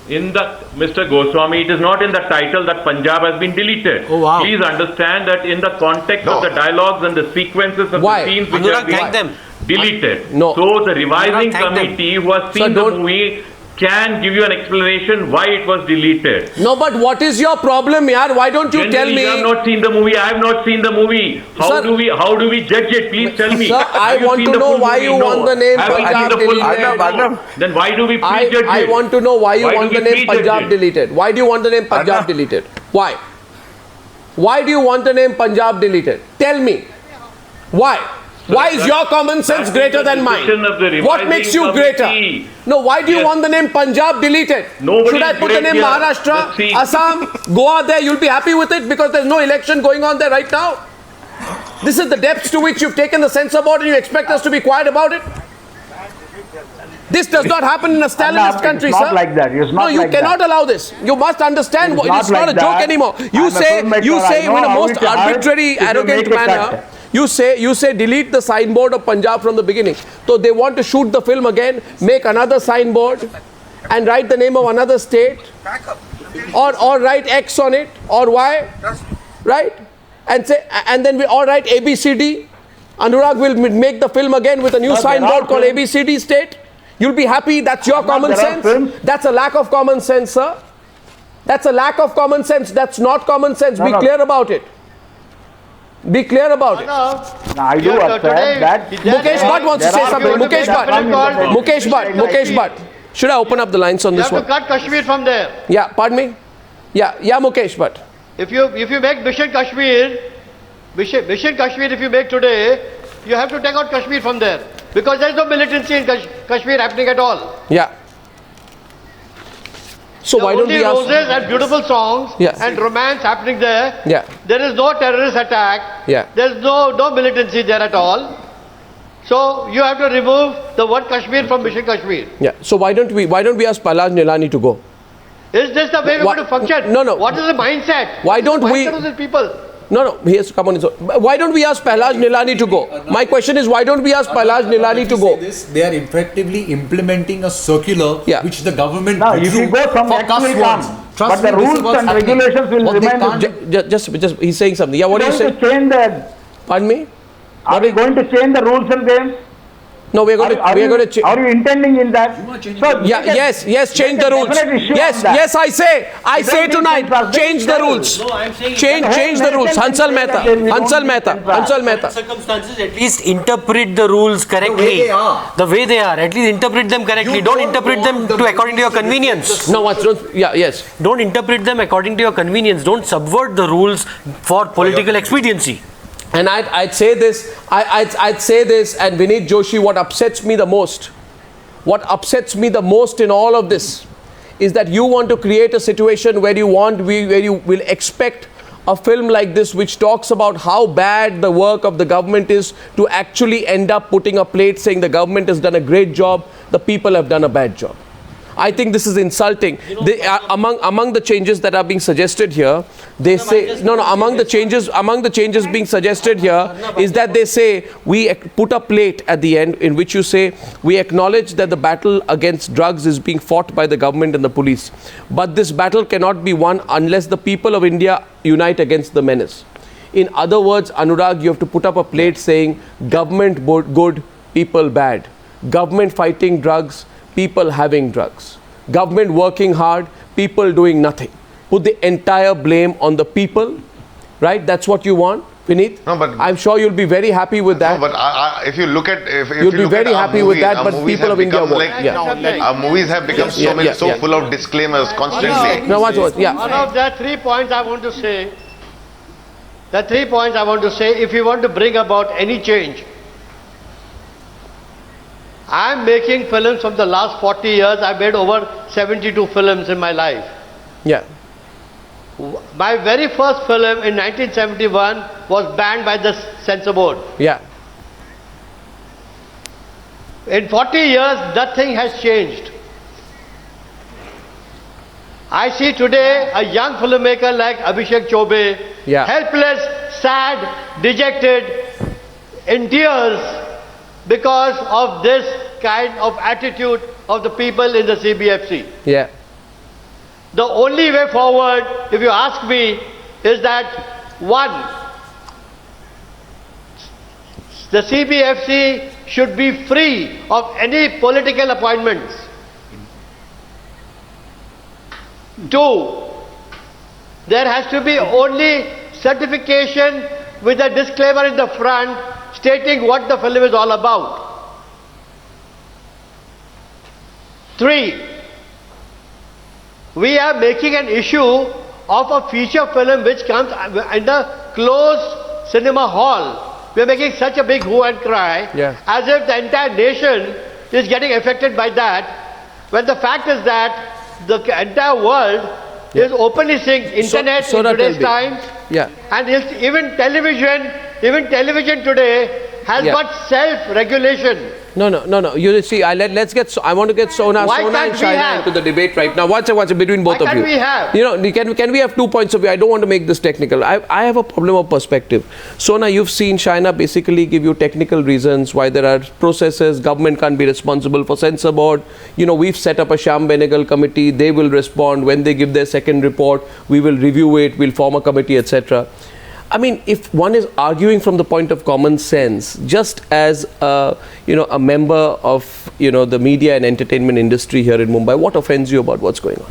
in the... Mr. Goswami, it is not in the title that Punjab has been deleted. Oh, wow. Please understand that in the context of the dialogues and the sequences of the scenes which have been deleted. No. So the revising committee who has seen the movie can give you an explanation why it was deleted. No, but what is your problem, yaar? Why don't you tell me? You have not seen the movie. I have not seen the movie. How do we judge it? Please tell me. Sir, I want to know why you want the name Punjab deleted. Then why do we prejudge it? I want to know why you want the name Punjab deleted. Why do you want the name Punjab deleted? Why? Why do you want the name Punjab deleted? Tell me. Why? Why is your common sense greater than mine? What makes you greater? No, why do you want the name Punjab deleted? Should I put the name Maharashtra, Assam, Goa there? You'll be happy with it because there's no election going on there right now? This is the depths to which you've taken the censor board and you expect us to be quiet about it? This does not happen in a Stalinist country, it's sir. Not like that. It's not no, you like cannot that. allow this. You must understand. It's not a joke anymore. You say in a most arbitrary, arrogant manner. You say delete the signboard of Punjab from the beginning. So they want to shoot the film again, make another signboard and write the name of another state or write X on it or Y, right? And then we all write ABCD. Anurag will make the film again with a new signboard called ABCD state. You'll be happy. That's your common sense. That's a lack of common sense, sir. That's a lack of common sense. That's not common sense. Be clear about it. Be clear about it. No, I do accept that. Mukesh Bhatt wants to say something. Mukesh Bhatt. Should I open up the lines on this one? You have to cut Kashmir from there. Yeah, pardon me? Yeah, Mukesh Bhatt. If you make Mission Kashmir, if you make today, you have to take out Kashmir from there. Because there is no militancy in Kashmir happening at all. Yeah. So why don't we ask... Only roses and beautiful songs and romance happening there. Yeah. There is no terrorist attack. Yeah. There is no militancy there at all. So you have to remove the word Kashmir from Mission Kashmir. Yeah. So why don't we ask Pahlaj Nihalani to go? Is this the way we're going to function? No. What is the mindset? Why don't we... Mindset of these people? No, he has to come on his own. Why don't we ask Pahlaj Nihalani to go? My question is, why don't we ask Pahlaj Nihalani to go? They are effectively implementing a circular which the government now, if you go from next will come, but the rules and regulations will remain. Just he's saying something. Yeah, what are you saying? Pardon me? Are we going to change the rules and games? No, we are going to change. Are you intending in that? So yes, change the rules. Yes, I say tonight, change the rules. No, I'm saying change the rules. Hansal Mehta. Circumstances, at least interpret the rules correctly. The way they are. At least interpret them correctly. Don't interpret them according to your convenience. No, yes. Don't interpret them according to your convenience. Don't subvert the rules for political expediency. And I'd say this, I'd say this, and Vineet Joshi, what upsets me the most in all of this is that you want to create a situation where you will expect a film like this which talks about how bad the work of the government is to actually end up putting a plate saying the government has done a great job, the people have done a bad job. I think this is insulting. Among the changes that are being suggested here, they say among the changes being suggested here is that they say we put a plate at the end in which you say we acknowledge that the battle against drugs is being fought by the government and the police, but this battle cannot be won unless the people of India unite against the menace. In other words, Anurag, you have to put up a plate saying government good, people bad, government fighting drugs, people having drugs, government working hard, people doing nothing. Put the entire blame on the people, right? That's what you want, Vineet? No, but I'm sure you'll be very happy with that. No, but if you look at, you'll be very happy with that, but people of India won't. Our movies have become so full of disclaimers constantly. No, what? Yeah. One of the 3 points I want to say. The 3 points I want to say, if you want to bring about any change, I'm making films from the last 40 years. I've made over 72 films in my life. Yeah. My very first film in 1971 was banned by the Censor Board. Yeah. In 40 years, nothing has changed. I see today a young filmmaker like Abhishek Chobe, helpless, sad, dejected, in tears, because of this kind of attitude of the people in the CBFC. Yeah. The only way forward, if you ask me, is that one, the CBFC should be free of any political appointments. Two, there has to be only certification with a disclaimer in the front stating what the film is all about. 3, we are making an issue of a feature film which comes in the closed cinema hall. We are making such a big hue and cry as if the entire nation is getting affected by that, when the fact is that the entire world is openly seeing internet in today's times, and even television today has got self-regulation. No. You see, let's get. I want to get Sona and Shaina into the debate right now. What's between both of you? Why can't we have? You know, can we have 2 points of view? I don't want to make this technical. I have a problem of perspective. Sona, you've seen Shaina basically give you technical reasons why there are processes. Government can't be responsible for Censor Board. You know, we've set up a Sham Benegal committee. They will respond when they give their second report. We will review it. We'll form a committee, etc. I mean, if one is arguing from the point of common sense, just as a member of the media and entertainment industry here in Mumbai, what offends you about what's going on?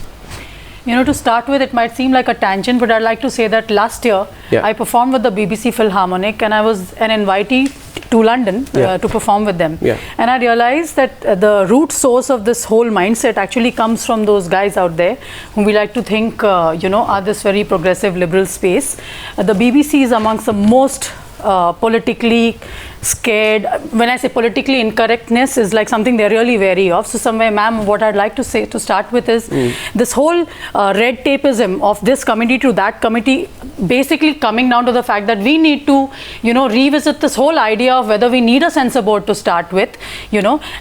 You know, to start with, it might seem like a tangent, but I'd like to say that last year I performed with the BBC Philharmonic, and I was an invitee to London to perform with them. And I realized that the root source of this whole mindset actually comes from those guys out there whom we like to think, are this very progressive liberal space. The BBC is amongst the most politically scared. When I say politically incorrectness is like something they're really wary of. So somewhere, ma'am, what I'd like to say to start with is this whole red tapeism of this committee to that committee basically coming down to the fact that we need to, revisit this whole idea of whether we need a censor board to start with,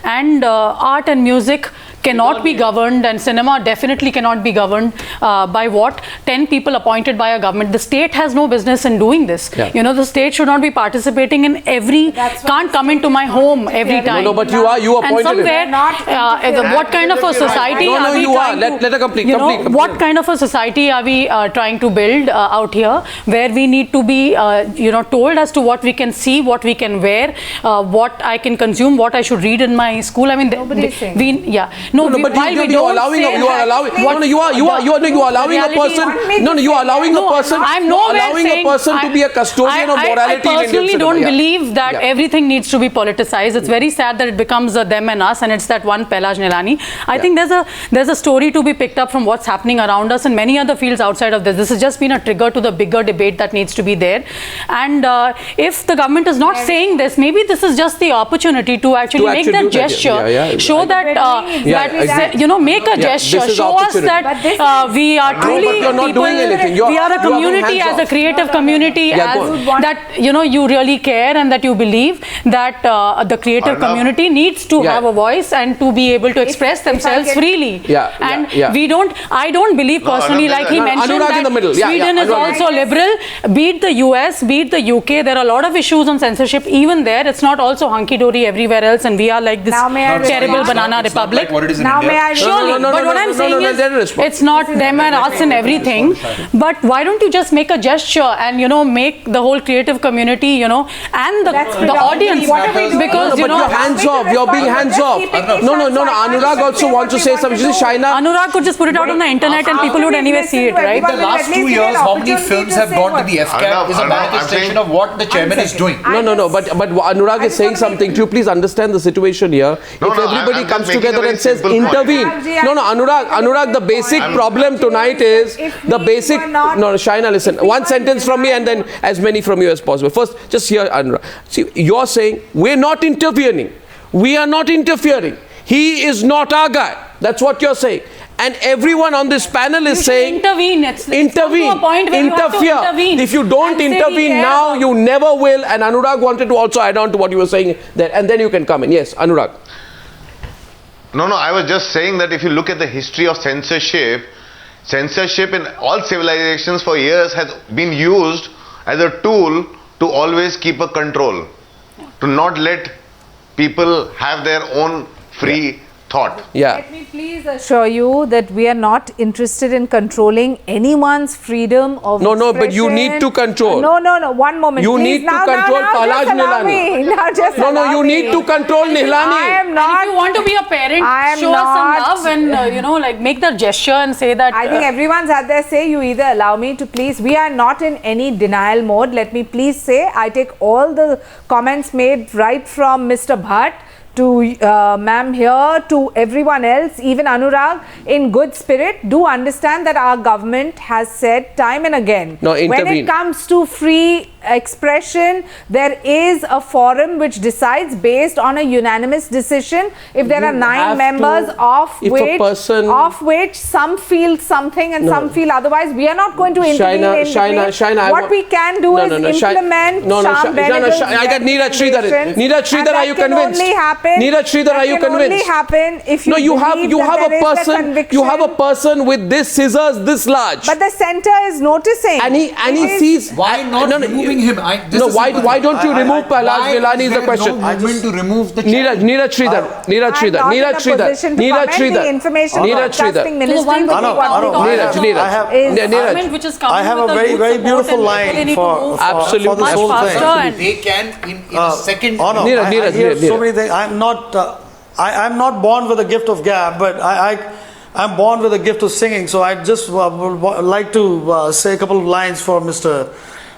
and art and music cannot be governed, and cinema definitely cannot be governed by what 10 people appointed by a government. The state has no business in doing this. You know, the state should not be participating in every, can't come into my home every time. No, but you appointed and somewhere, what kind of a society are we trying to, let her complete. What kind of a society are we trying to build out here, where we need to be, told as to what we can see, what we can wear, what I can consume, what I should read in my school. I mean, but you are allowing a person to be a custodian of morality. I personally don't believe that everything needs to be politicized. It's very sad that it becomes a them and us, and it's that one Pahlaj Nihalani. I think there's a story to be picked up from what's happening around us in many other fields outside of this. This has just been a trigger to the bigger debate that needs to be there. And if the government is not saying this, maybe this is just the opportunity to actually make that gesture, show that, make a gesture, show us that we are truly people, we are a community, as a creative community, that you really care and that you believe that the creative community needs to have a voice and to be able to express themselves freely. I don't believe personally, like he mentioned, that Sweden is also liberal. Beat the US, beat the UK. There are a lot of issues on censorship even there. It's not also hunky-dory everywhere else, and we are like this terrible banana republic. Surely, but what I'm saying is, it's not them and us and everything. But why don't you just make a gesture and make the whole creative community, and the audience, because you're hands off. You're being hands off. No. Anurag also wants to say something. Shaina, Anurag could just put it out on the internet and people would anyway see it, right? In the last 2 years, how many films have gone to the FCAT is a manifestation of what the chairman is doing. No. But Anurag is saying something. Do you please understand the situation here? If everybody comes together and says intervene. Anurag, the basic problem tonight is Shaina, listen. One sentence from me and then as many from you as possible. First, just hear Anurag. See, you're saying we're not intervening. We are not interfering. He is not our guy. That's what you're saying. And everyone on this panel is saying intervene. Intervene. Interfere. If you don't intervene now, you never will. And Anurag wanted to also add on to what you were saying there. And then you can come in. Yes, Anurag. No, I was just saying that if you look at the history of censorship in all civilizations for years has been used as a tool to always keep a control, to not let people have their own free thought. Let me please assure you that we are not interested in controlling anyone's freedom of expression. No, but you need to control. No, one moment. You need to control Pahlaj Nihalani. No, you need to control Nihalani. I am not. If you want to be a parent, show us some love and, make that gesture and say that. I think everyone's at their say. You either allow me to please. We are not in any denial mode. Let me please say, I take all the comments made right from Mr. Bhatt to ma'am here, to everyone else, even Anurag, in good spirit. Do understand that our government has said time and again, when it comes to free expression, there is a forum which decides based on a unanimous decision. If there are 9 members, of which some feel something and some feel otherwise, we are not going to intervene. Shaina, what we can do is implement some benefits. I got Neeraj Sridhar. Neeraj Sridhar, are you convinced? Neeraj Sridhar, are you convinced? Only happen if you you have a person with this scissors this large. But the center is noticing. And he sees. Why not removing him? Why don't you remove Pahlaj Nihalani is the question. To remove the Neeraj Sridhar. I have a very, very beautiful line for this whole thing. They can in a second. Neeraj, so many things. I'm not born with a gift of gab, but I'm born with a gift of singing. So I just would like to say a couple of lines for Mr.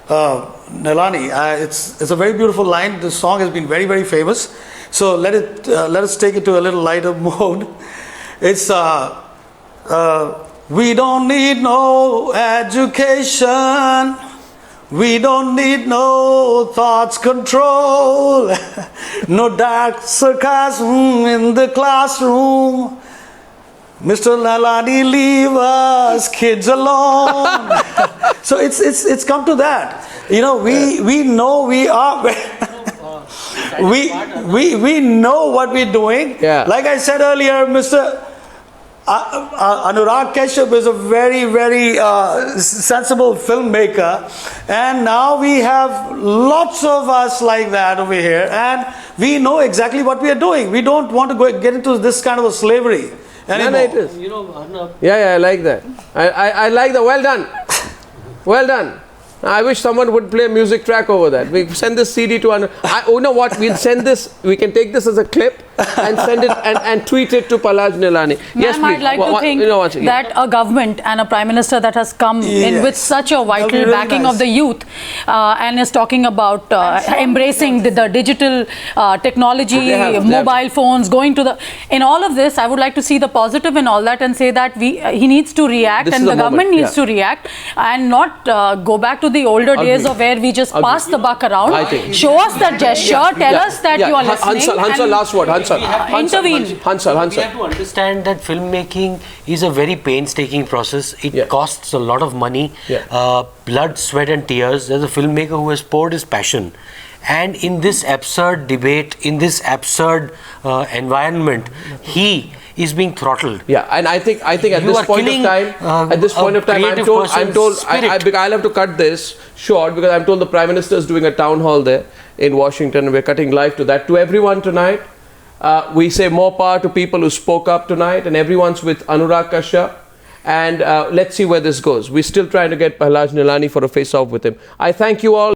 Nihalani. It's a very beautiful line. This song has been very, very famous. So let us take it to a little lighter mode. It's we don't need no education. We don't need no thoughts control. No dark sarcasm in the classroom. Mr. Nihalani, leave us kids alone. So it's come to that. We know we are. we know what we're doing. Yeah. Like I said earlier, Anurag Kashyap is a very, very sensible filmmaker, and now we have lots of us like that over here, and we know exactly what we are doing. We don't want to get into this kind of a slavery anymore. No, it is. You know, Arnab. Yeah, I like that. I like that. Well done. Well done. I wish someone would play a music track over that. We send this CD to Anurag. You know what? We'll send this. We can take this as a clip and send it and tweet it to Pahlaj Nihalani. Yes, please. I'd like to think that a government and a prime minister that has come in with such a vital really backing of the youth and is talking about embracing the digital technology, mobile phones, going to the... In all of this, I would like to see the positive in all that and say that he needs to react and the government needs to react and not go back to the older days of where we just pass the buck around. Show us that gesture, tell us that you are listening. Hansal, last word. Hansal. Intervene. Hansal. We have to understand that filmmaking is a very painstaking process. It costs a lot of money, blood, sweat and tears. There's a filmmaker who has poured his passion. And in this absurd debate, in this absurd environment, he is being throttled. Yeah, and I think at this point of time, I'm told I'll have to cut this short because I'm told the Prime Minister is doing a town hall there in Washington, and we're cutting live to that. To everyone tonight, we say more power to people who spoke up tonight, and everyone's with Anurag Kashyap. And let's see where this goes. We're still trying to get Pahlaj Nihalani for a face-off with him. I thank you all.